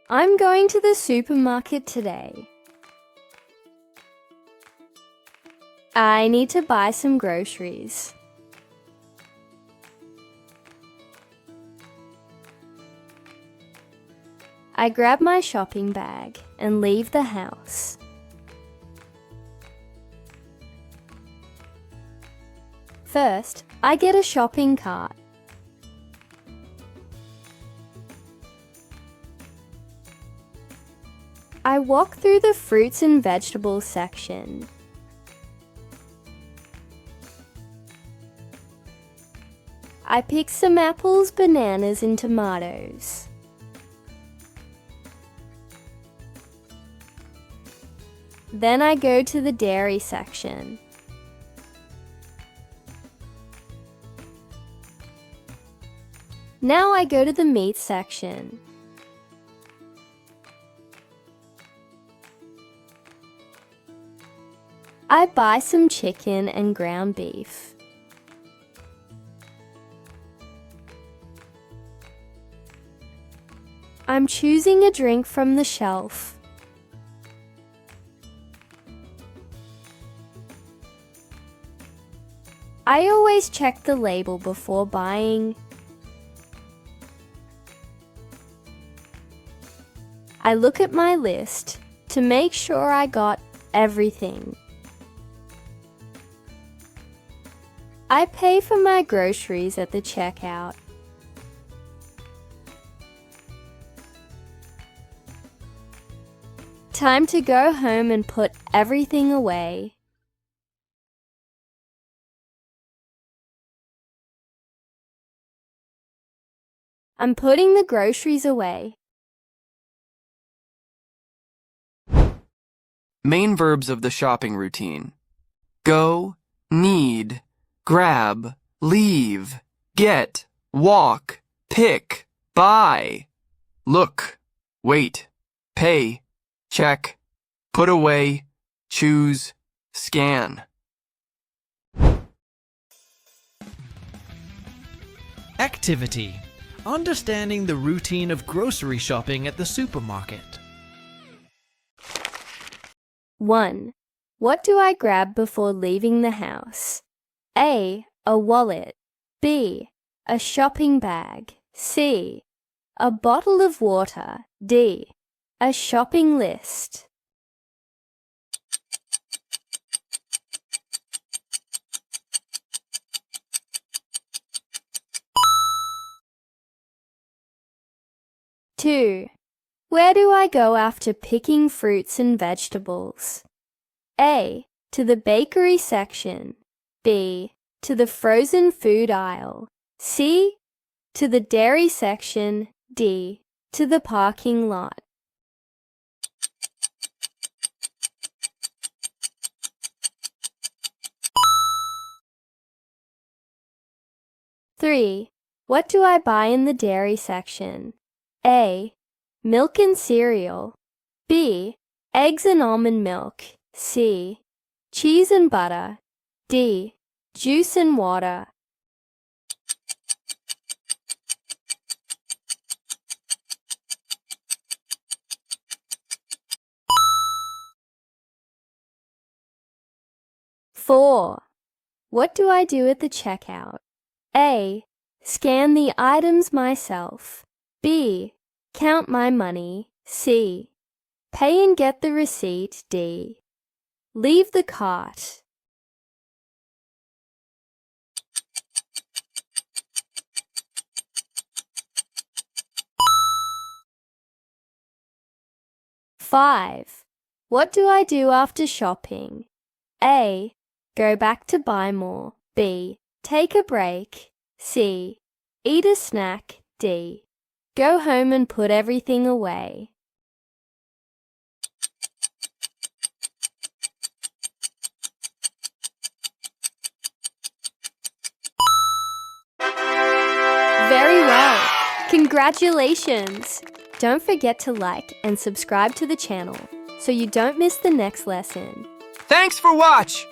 I'm going to the supermarket today. I need to buy some groceries. I grab my shopping bag and leave the house. First, I get a shopping cart. I walk through the fruits and vegetables section. I pick some apples, bananas, and tomatoes. Then I go to the dairy section. Now I go to the meat section. I buy some chicken and ground beef. I'm choosing a drink from the shelf. I always check the label before buying. I look at my list to make sure I got everything. I pay for my groceries at the checkout. Time to go home and put everything away. I'm putting the groceries away. Main verbs of the shopping routine. Go, need, grab, leave, get, walk, pick, buy, look, wait, pay, check, put away, choose, scan. Activity. Understanding the routine of grocery shopping at the supermarket. 1. What do I grab before leaving the house? A. A wallet. B. A shopping bag. C. A bottle of water. D. A shopping list. Two. Where do I go after picking fruits and vegetables? A. To the bakery section. B. To the frozen food aisle. C. To the dairy section. D. To the parking lot. Three. What do I buy in the dairy section? A. Milk and cereal. B. Eggs and almond milk. C. Cheese and butter. D. Juice and water. Four. What do I do at the checkout? A. Scan the items myself. B. Count my money. C. Pay and get the receipt. D. Leave the cart. Five. What do I do after shopping? A. Go back to buy more. B. Take a break. C. Eat a snack. D. Go home and put everything away. Very well! Congratulations! Don't forget to like and subscribe to the channel so you don't miss the next lesson. Thanks for watch!